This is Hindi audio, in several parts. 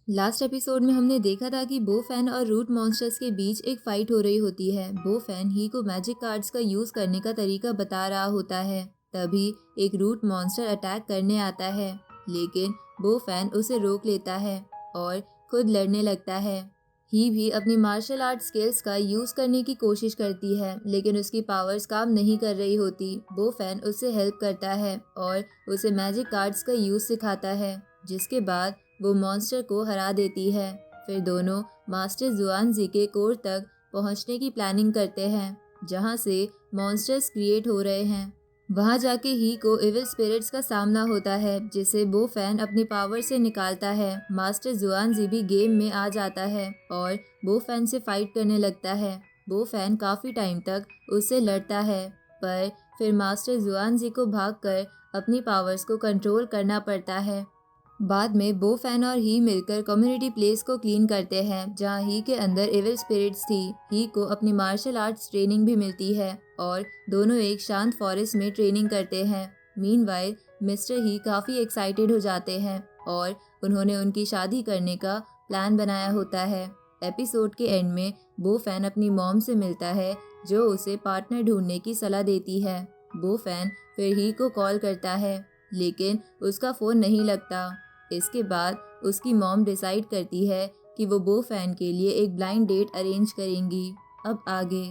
लास्ट एपिसोड में हमने देखा था कि बो फैन और रूट मॉन्स्टर्स के बीच एक फाइट हो रही होती है। बो फैन ही को मैजिक कार्ड्स का यूज करने का तरीका बता रहा होता है। तभी एक रूट मॉन्स्टर अटैक करने आता है, लेकिन बो फैन उसे रोक लेता है और खुद लड़ने लगता है। ही भी अपनी मार्शल आर्ट स्किल्स का यूज करने की कोशिश करती है, लेकिन उसकी पावर्स काम नहीं कर रही होती। बो फैन उससे हेल्प करता है और उसे मैजिक कार्ड्स का यूज सिखाता है, जिसके बाद वो मॉन्स्टर को हरा देती है। फिर दोनों मास्टर जुआनजी के कोर तक पहुंचने की प्लानिंग करते हैं, जहां से मॉन्स्टर्स क्रिएट हो रहे हैं। वहां जाके ही को इविल स्पिरिट्स का सामना होता है, जिसे बो फैन अपनी पावर से निकालता है। मास्टर जुआनजी भी गेम में आ जाता है और बो फैन से फाइट करने लगता है। बो फैन काफी टाइम तक उससे लड़ता है, पर फिर मास्टर जुआनजी को भागकर अपनी पावर्स को कंट्रोल करना पड़ता है। बाद में बो फैन और ही मिलकर कम्युनिटी प्लेस को क्लीन करते हैं, जहां ही के अंदर इविल स्पिरिट्स थी। ही को अपनी मार्शल आर्ट्स ट्रेनिंग भी मिलती है और दोनों एक शांत फॉरेस्ट में ट्रेनिंग करते हैं। मीनवाइल मिस्टर ही काफी एक्साइटेड हो जाते हैं और उन्होंने उनकी शादी करने का प्लान बनाया होता है। एपिसोड के एंड में बो फैन अपनी मॉम से मिलता है, जो उसे पार्टनर ढूंढने की सलाह देती है। बो फैन फिर ही को कॉल करता है, लेकिन उसका फोन नहीं लगता। इसके बाद उसकी मॉम डिसाइड करती है कि वो बो फैन के लिए एक ब्लाइंड डेट अरेंज करेंगी। अब आगे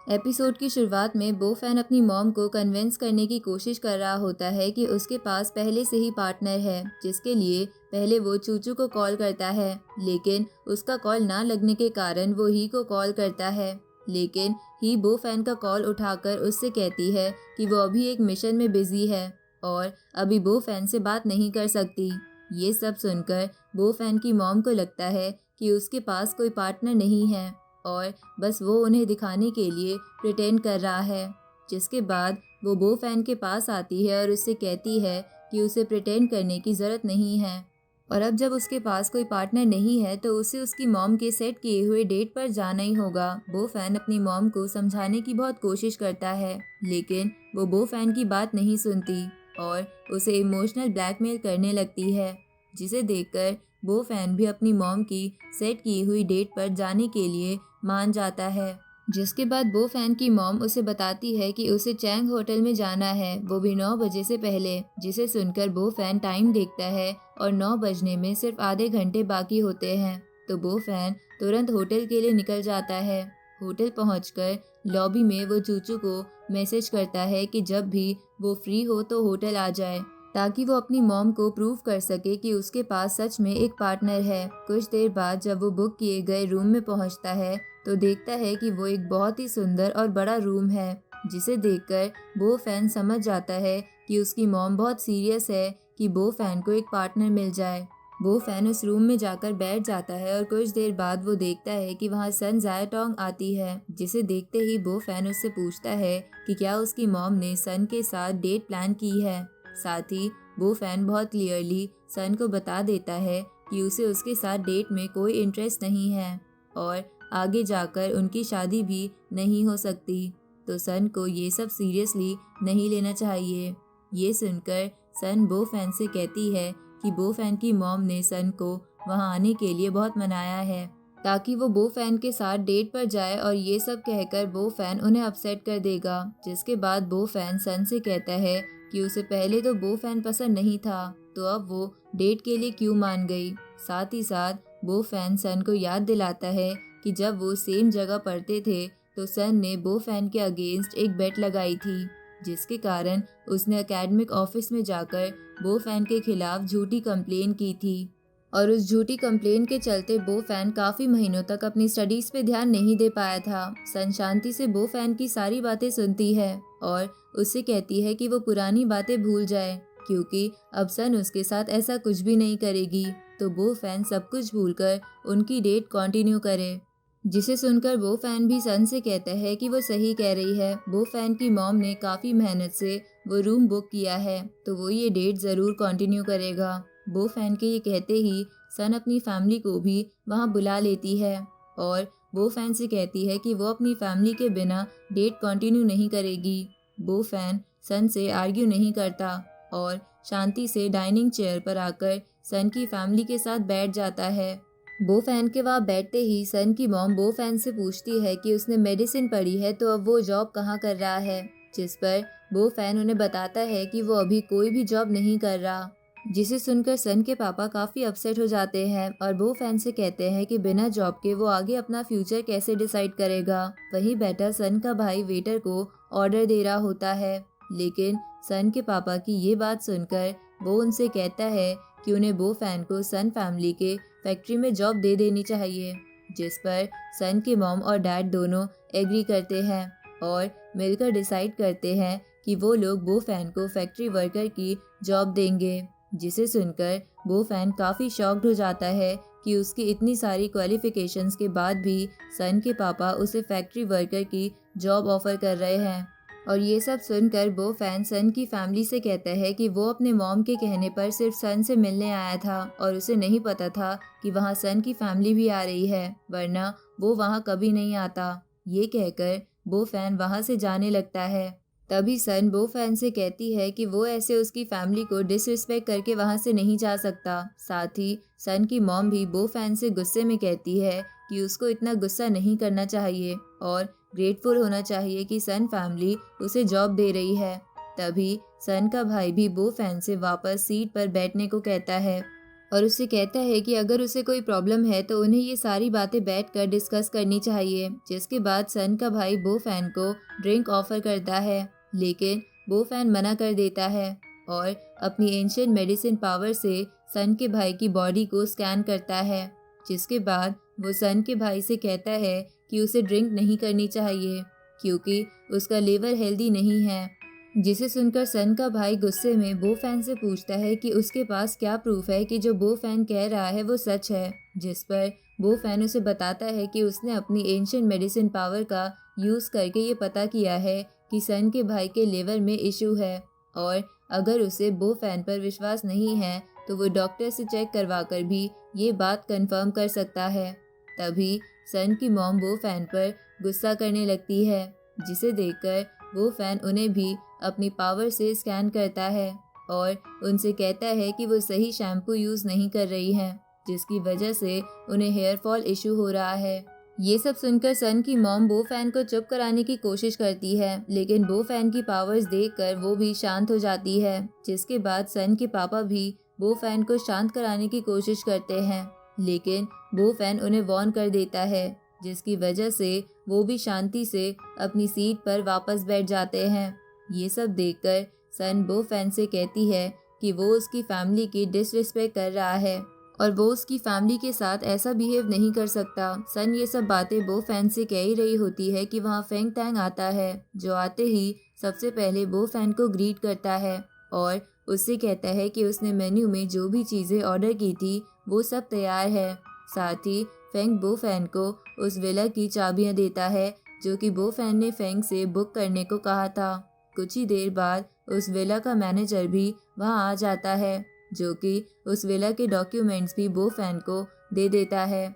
एपिसोड की शुरुआत में बो फैन अपनी मॉम को कन्विंस करने की कोशिश कर रहा होता है कि उसके पास पहले से ही पार्टनर है, जिसके लिए पहले वो चूचू को कॉल करता है, लेकिन उसका कॉल ना लगने के कारण वो ही को कॉल करता है। लेकिन ही बो फैन का कॉल उठाकर उससे कहती है कि वो अभी एक मिशन में बिजी है और अभी बो फैन से बात नहीं कर सकती। ये सब सुनकर बो फैन की मॉम को लगता है कि उसके पास कोई पार्टनर नहीं है और बस वो उन्हें दिखाने के लिए प्रिटेंड कर रहा है। जिसके बाद वो बो फैन के पास आती है और उससे कहती है कि उसे प्रिटेंड करने की ज़रूरत नहीं है, और अब जब उसके पास कोई पार्टनर नहीं है तो उसे उसकी मॉम के सेट किए हुए डेट पर जाना ही होगा। बो फैन अपनी मॉम को समझाने की बहुत कोशिश करता है, लेकिन वो बो फैन की बात नहीं सुनती और उसे इमोशनल ब्लैकमेल करने लगती है, जिसे देखकर बो फैन भी अपनी मॉम की सेट की हुई डेट पर जाने के लिए मान जाता है। जिसके बाद बो फैन की मॉम उसे बताती है कि उसे चैंग होटल में जाना है, वो भी 9 बजे से पहले। जिसे सुनकर बो फैन टाइम देखता है और 9 बजने में सिर्फ आधे घंटे बाकी होते हैं, तो बो फैन तुरंत होटल के लिए निकल जाता है। होटल पहुंचकर लॉबी में वो चूचू को मैसेज करता है कि जब भी वो फ्री हो तो होटल आ जाए, ताकि वो अपनी मॉम को प्रूव कर सके कि उसके पास सच में एक पार्टनर है। कुछ देर बाद जब वो बुक किए गए रूम में पहुंचता है तो देखता है कि वो एक बहुत ही सुंदर और बड़ा रूम है, जिसे देखकर बो फैन समझ जाता है कि उसकी मॉम बहुत सीरियस है कि बो फैन को एक पार्टनर मिल जाए। बो फैन उस रूम में जाकर बैठ जाता है और कुछ देर बाद वो देखता है कि वहाँ सन जायटोंग आती है, जिसे देखते ही बो फैन उससे पूछता है कि क्या उसकी मॉम ने सन के साथ डेट प्लान की है। साथ ही बो फैन बहुत क्लियरली सन को बता देता है कि उसे उसके साथ डेट में कोई इंटरेस्ट नहीं है और आगे जाकर उनकी शादी भी नहीं हो सकती, तो सन को ये सब सीरियसली नहीं लेना चाहिए। ये सुनकर सन बो फैन से कहती है कि बो फैन की मॉम ने सन को वहां आने के लिए बहुत मनाया है, ताकि वो बो फैन के साथ डेट पर जाए, और ये सब कहकर बो फैन उन्हें अपसेट कर देगा। जिसके बाद बो फैन सन से कहता है कि उसे पहले तो बो फैन पसंद नहीं था, तो अब वो डेट के लिए क्यों मान गई। साथ ही साथ बो फैन सन को याद दिलाता है कि जब वो सेम जगह पढ़ते थे तो सन ने बो फैन के अगेंस्ट एक बेट लगाई थी, जिसके कारण उसने एकेडमिक ऑफिस में जाकर बो फैन के खिलाफ झूठी कंप्लेन की थी, और उस झूठी कंप्लेन के चलते बो फैन काफी महीनों तक अपनी स्टडीज पे ध्यान नहीं दे पाया था। सन शांति से बो फैन की सारी बातें सुनती है और उससे कहती है कि वो पुरानी बातें भूल जाए, क्योंकि अब सन उसके साथ ऐसा कुछ भी नहीं करेगी। तो बो फैन सब कुछ भूलकर उनकी डेट कंटिन्यू करे, जिसे सुनकर बो फैन भी सन से कहता है कि वो सही कह रही है। बो फैन की मॉम ने काफी मेहनत से वो रूम बुक किया है, तो वो ये डेट जरूर कंटिन्यू करेगा। बो फैन के ये कहते ही सन अपनी फैमिली को भी वहाँ बुला लेती है और बो फैन से कहती है कि वो अपनी फैमिली के बिना डेट कंटिन्यू नहीं करेगी। बो फैन सन से आर्ग्यू नहीं करता और शांति से डाइनिंग चेयर पर आकर सन की फैमिली के साथ बैठ जाता है। बो फैन के वहाँ बैठते ही सन की मॉम बो फैन से पूछती है कि उसने मेडिसिन पढ़ी है तो अब वो जॉब कहाँ कर रहा है, जिस पर बो फैन उन्हें बताता है कि वो अभी कोई भी जॉब नहीं कर रहा, जिसे सुनकर सन के पापा काफ़ी अपसेट हो जाते हैं और बो फैन से कहते हैं कि बिना जॉब के वो आगे अपना फ्यूचर कैसे डिसाइड करेगा। वहीं बैठा सन का भाई वेटर को ऑर्डर दे रहा होता है, लेकिन सन के पापा की ये बात सुनकर वो उनसे कहता है कि उन्हें बो फैन को सन फैमिली के फैक्ट्री में जॉब दे देनी चाहिए, जिस पर सन के मॉम और डैड दोनों एग्री करते हैं और मिलकर डिसाइड करते हैं कि वो लोग बो फैन को फैक्ट्री वर्कर की जॉब देंगे, जिसे सुनकर बो फैन काफ़ी शॉक्ड हो जाता है कि उसकी इतनी सारी क्वालिफिकेशंस के बाद भी सन के पापा उसे फैक्ट्री वर्कर की जॉब ऑफर कर रहे हैं। और ये सब सुनकर बो फैन सन की फैमिली से कहता है कि वो अपने मॉम के कहने पर सिर्फ सन से मिलने आया था और उसे नहीं पता था कि वहाँ सन की फैमिली भी आ रही है, वरना वो वहाँ कभी नहीं आता। ये कहकर बो फैन वहाँ से जाने लगता है। तभी सन बो फैन से कहती है कि वो ऐसे उसकी फैमिली को डिसरिस्पेक्ट करके वहाँ से नहीं जा सकता। साथ ही सन की मॉम भी बो फैन से गुस्से में कहती है कि उसको इतना गुस्सा नहीं करना चाहिए और ग्रेटफुल होना चाहिए कि सन फैमिली उसे जॉब दे रही है। तभी सन का भाई भी बो फैन से वापस सीट पर बैठने को कहता है और उससे कहता है कि अगर उसे कोई प्रॉब्लम है तो उन्हें ये सारी बातें बैठकर डिस्कस करनी चाहिए। जिसके बाद सन का भाई बो फैन को ड्रिंक ऑफर करता है, लेकिन बो फैन मना कर देता है और अपनी एंशिएंट मेडिसिन पावर से सन के भाई की बॉडी को स्कैन करता है। जिसके बाद वो सन के भाई से कहता है कि उसे ड्रिंक नहीं करनी चाहिए क्योंकि उसका लीवर हेल्दी नहीं है, जिसे सुनकर सन का भाई गुस्से में बो फैन से पूछता है कि उसके पास क्या प्रूफ है कि जो बो फैन कह रहा है वो सच है। जिस पर बो फैन उसे बताता है कि उसने अपनी एंशिएंट मेडिसिन पावर का यूज़ करके ये पता किया है कि सन के भाई के लिवर में इशू है और अगर उसे बो फैन पर विश्वास नहीं है तो वो डॉक्टर से चेक करवा कर भी ये बात कंफर्म कर सकता है। तभी सन की मॉम बो फैन पर गुस्सा करने लगती है, जिसे देखकर वो फैन उन्हें भी अपनी पावर से स्कैन करता है और उनसे कहता है कि वो सही शैम्पू यूज़ नहीं कर रही हैं, जिसकी वजह से उन्हें हेयर फॉल इशू हो रहा है। ये सब सुनकर सन की मॉम बो फैन को चुप कराने की कोशिश करती है, लेकिन बो फैन की पावर्स देखकर वो भी शांत हो जाती है। जिसके बाद सन के पापा भी बो फैन को शांत कराने की कोशिश करते हैं, लेकिन बो फैन उन्हें वार्न कर देता है, जिसकी वजह से वो भी शांति से अपनी सीट पर वापस बैठ जाते हैं। ये सब देखकर सन बो फैन से कहती है कि वो उसकी फैमिली की डिसरिस्पेक्ट कर रहा है और वो उसकी फैमिली के साथ ऐसा बिहेव नहीं कर सकता। सन ये सब बातें बो फैन से कह ही रही होती है कि वहाँ फेंग टैंग आता है, जो आते ही सबसे पहले बो फैन को ग्रीट करता है और उससे कहता है कि उसने मेन्यू में जो भी चीज़ें ऑर्डर की थी वो सब तैयार है। साथ ही फेंग बो फैन को उस विला की चाबियां देता है जो कि बो फैन ने फेंग से बुक करने को कहा था। कुछ ही देर बाद उस विला का मैनेजर भी वहां आ जाता है, जो कि उस विला के डॉक्यूमेंट्स भी बो फैन को दे देता है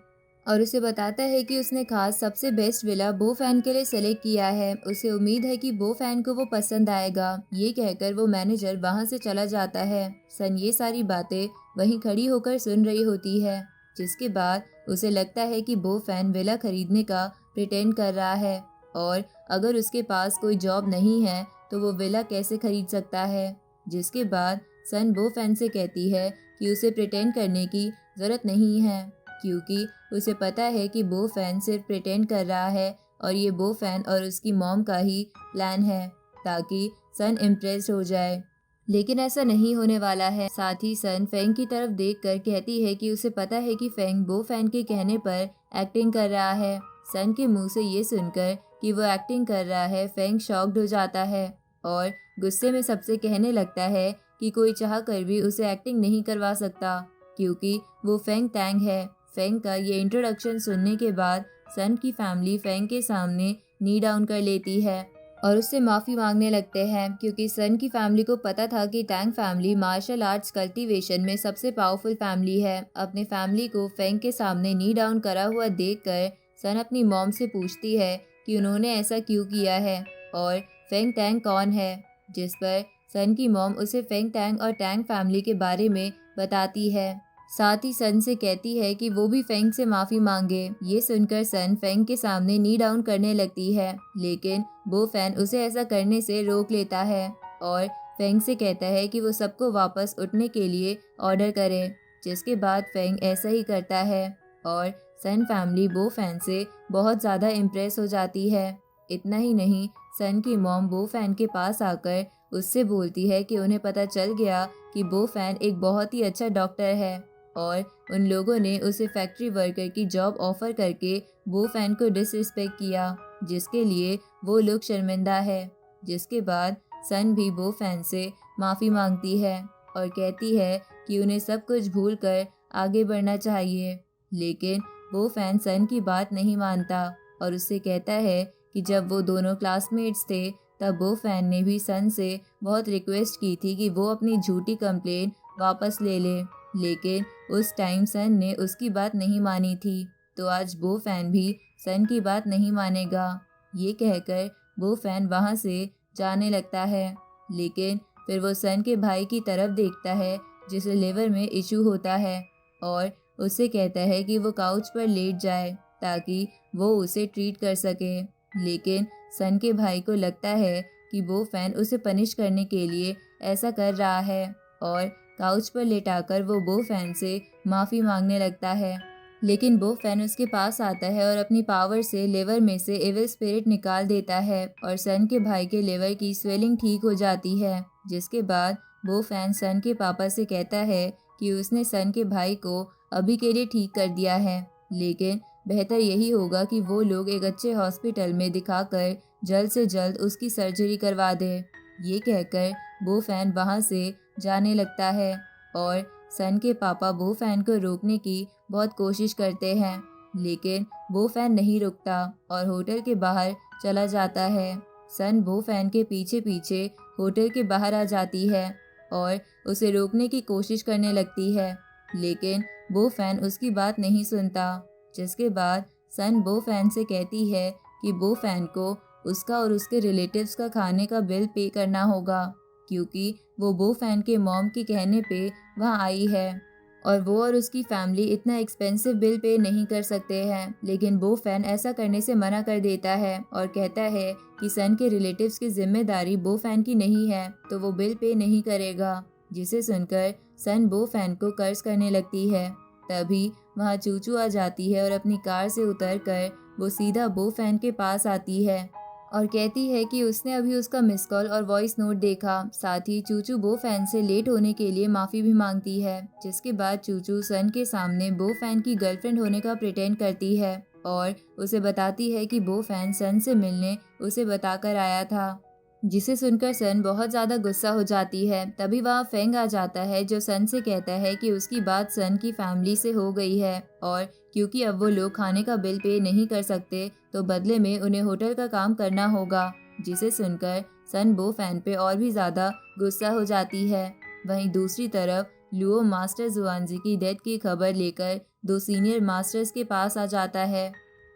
और उसे बताता है कि उसने खास सबसे बेस्ट विला बो फैन के लिए सेलेक्ट किया है। उसे उम्मीद है कि बो फैन को वो पसंद आएगा। ये कहकर वो मैनेजर वहां से चला जाता है। सन ये सारी बातें वहीं खड़ी होकर सुन रही होती है, जिसके बाद उसे लगता है कि बो फैन विला खरीदने का प्रिटेंड कर रहा है और अगर उसके पास कोई जॉब नहीं है तो वो विला कैसे खरीद सकता है। जिसके बाद सन बो फैन से कहती है कि उसे प्रिटेंड करने की ज़रूरत नहीं है, क्योंकि उसे पता है कि बो फैन सिर्फ प्रिटेंड कर रहा है और ये बो फैन और उसकी मॉम का ही प्लान है ताकि सन इम्प्रेस हो जाए। लेकिन ऐसा नहीं होने वाला है। साथ ही सन फेंग की तरफ देखकर कहती है कि उसे पता है कि फेंग बो फैन के कहने पर एक्टिंग कर रहा है। सन के मुंह से ये सुनकर कि वो एक्टिंग कर रहा है, फेंग शॉक्ड हो जाता है और गुस्से में सबसे कहने लगता है कि कोई चाह कर भी उसे एक्टिंग नहीं करवा सकता, क्योंकि वो फेंग टैंग है। फेंग का ये इंट्रोडक्शन सुनने के बाद सन की फैमिली फेंग के सामने नी डाउन कर लेती है और उससे माफ़ी मांगने लगते हैं, क्योंकि सन की फैमिली को पता था कि Tang family martial arts cultivation में सबसे पावरफुल फैमिली है। अपने फैमिली को फेंग के सामने नी डाउन करा हुआ देखकर सन अपनी मॉम से पूछती है कि उन्होंने ऐसा क्यों किया है और फेंग टैंग कौन है। जिस पर सन की मॉम उसे फेंग टैंग और टैंग फैमिली के बारे में बताती है। साथ ही सन से कहती है कि वो भी फेंग से माफ़ी मांगे। ये सुनकर सन फेंग के सामने नी डाउन करने लगती है, लेकिन बो फैन उसे ऐसा करने से रोक लेता है और फेंग से कहता है कि वो सबको वापस उठने के लिए ऑर्डर करे, जिसके बाद फेंग ऐसा ही करता है और सन फैमिली बो फैन से बहुत ज़्यादा इम्प्रेस हो जाती है। इतना ही नहीं, सन की मॉम बो फैन के पास आकर उससे बोलती है कि उन्हें पता चल गया कि बो फैन एक बहुत ही अच्छा डॉक्टर है और उन लोगों ने उसे फैक्ट्री वर्कर की जॉब ऑफर करके बो फैन को डिसरिस्पेक्ट किया, जिसके लिए वो लोग शर्मिंदा है। जिसके बाद सन भी बो फैन से माफ़ी मांगती है और कहती है कि उन्हें सब कुछ भूल कर आगे बढ़ना चाहिए, लेकिन बो फैन सन की बात नहीं मानता और उससे कहता है कि जब वो दोनों क्लासमेट्स थे तब बो फैन ने भी सन से बहुत रिक्वेस्ट की थी कि वो अपनी झूठी कंप्लेन वापस ले ले, लेकिन उस टाइम सन ने उसकी बात नहीं मानी थी। तो आज बो फैन भी सन की बात नहीं मानेगा। ये कहकर बो फैन वहाँ से जाने लगता है, लेकिन फिर वो सन के भाई की तरफ देखता है जिसे लिवर में इशू होता है और उससे कहता है कि वो काउच पर लेट जाए ताकि वो उसे ट्रीट कर सके। लेकिन सन के भाई को लगता है कि बो फैन उसे पनिश करने के लिए ऐसा कर रहा है और काउच पर लेटाकर वो बो फैन से माफ़ी मांगने लगता है। लेकिन बो फैन उसके पास आता है और अपनी पावर से लिवर में से एविल स्पिरिट निकाल देता है और सन के भाई के लिवर की स्वेलिंग ठीक हो जाती है। जिसके बाद बो फैन सन के पापा से कहता है कि उसने सन के भाई को अभी के लिए ठीक कर दिया है, लेकिन बेहतर यही होगा कि वो लोग एक अच्छे हॉस्पिटल में दिखाकर जल्द से जल्द उसकी सर्जरी करवा दे। ये कहकर बो फैन वहाँ से जाने लगता है और सन के पापा बो फैन को रोकने की बहुत कोशिश करते हैं, लेकिन बो फैन नहीं रुकता और होटल के बाहर चला जाता है। सन बो फैन के पीछे पीछे होटल के बाहर आ जाती है और उसे रोकने की कोशिश करने लगती है, लेकिन बो फैन उसकी बात नहीं सुनता। जिसके बाद सन बो फैन से कहती है कि बो फैन को उसका और उसके रिलेटिव्स का खाने का बिल पे करना होगा, क्योंकि वो बो फैन के मॉम के कहने पे वहाँ आई है और वो और उसकी फैमिली इतना एक्सपेंसिव बिल पे नहीं कर सकते हैं। लेकिन बो फैन ऐसा करने से मना कर देता है और कहता है कि सन के रिलेटिव्स की जिम्मेदारी बो फैन की नहीं है, तो वो बिल पे नहीं करेगा। जिसे सुनकर सन बो फैन को कर्ज करने लगती है। तभी वहाँ चूचू आ जाती है और अपनी कार से उतरकर वो सीधा बो फैन के पास आती है और कहती है कि उसने अभी उसका मिस कॉल और वॉइस नोट देखा। साथ ही चूचू बो फैन से लेट होने के लिए माफ़ी भी मांगती है। जिसके बाद चूचू सन के सामने बो फैन की गर्लफ्रेंड होने का प्रिटेंड करती है और उसे बताती है कि बो फैन सन से मिलने उसे बताकर आया था। जिसे सुनकर सन बहुत ज़्यादा गुस्सा हो जाती है। तभी वहाँ फेंग आ जाता है जो सन से कहता है कि उसकी बात सन की फैमिली से हो गई है और क्योंकि अब वो लोग खाने का बिल पे नहीं कर सकते तो बदले में उन्हें होटल का काम करना होगा। जिसे सुनकर सन बो फैन पे और भी ज़्यादा गुस्सा हो जाती है। वहीं दूसरी तरफ लुओ मास्टर जुआनजी की डेथ की खबर लेकर दो सीनियर मास्टर्स के पास आ जाता है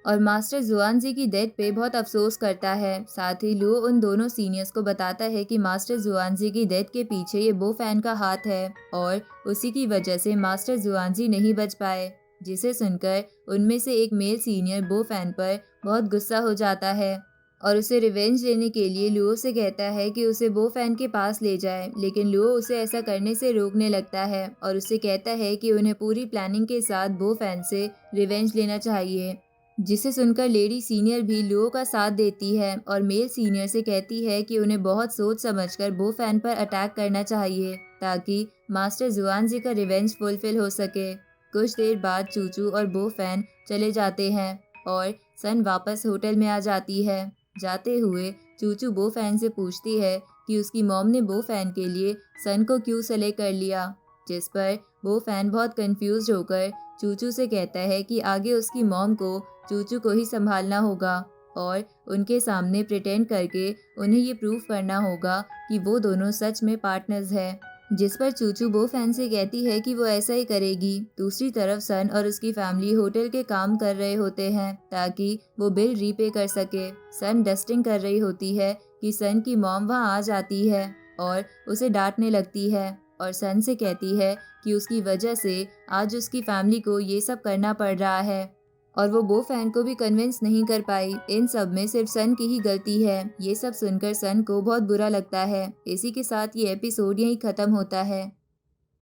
और मास्टर जुआनजी की डेथ पे बहुत अफसोस करता है। साथ ही लुओ उन दोनों सीनियर्स को बताता है कि मास्टर जुआनजी की डेथ के पीछे ये बो फैन का हाथ है और उसी की वजह से मास्टर जुआनजी नहीं बच पाए। जिसे सुनकर उनमें से एक मेल सीनियर बो फैन पर बहुत गुस्सा हो जाता है और उसे रिवेंज लेने के लिए लुओ से कहता है कि उसे बो फैन के पास ले जाए, लेकिन लुओ उसे ऐसा करने से रोकने लगता है और उससे कहता है कि उन्हें पूरी प्लानिंग के साथ बो फैन से रिवेंज लेना चाहिए। जिसे सुनकर लेडी सीनियर भी लुओ का साथ देती है और मेल सीनियर से कहती है कि उन्हें बहुत सोच समझकर बो फैन पर अटैक करना चाहिए ताकि मास्टर जुआनजी का रिवेंज फुलफिल हो सके। कुछ देर बाद चूचू और बो फैन चले जाते हैं और सन वापस होटल में आ जाती है। जाते हुए चूचू बो फैन से पूछती है कि उसकी मॉम ने बो फैन के लिए सन को क्यों सेलेक्ट कर लिया, जिस पर बो फैन बहुत कंफ्यूज होकर चूचू से कहता है कि आगे उसकी मॉम को चूचू को ही संभालना होगा और उनके सामने प्रिटेंड करके उन्हें ये प्रूव करना होगा कि वो दोनों सच में पार्टनर्स हैं। जिस पर चूचू बो फैन से कहती है कि वो ऐसा ही करेगी। दूसरी तरफ सन और उसकी फैमिली होटल के काम कर रहे होते हैं ताकि वो बिल रीपे कर सके। सन डस्टिंग कर रही होती है कि सन की मॉम वहाँ आ जाती है और उसे डांटने लगती है और सन से कहती है कि उसकी वजह से आज उसकी फैमिली को ये सब करना पड़ रहा है और वो बो फैन को भी कन्विंस नहीं कर पाई। इन सब में सिर्फ सन की ही गलती है। ये सब सुनकर सन को बहुत बुरा लगता है। इसी के साथ ये एपिसोड यहीं खत्म होता है।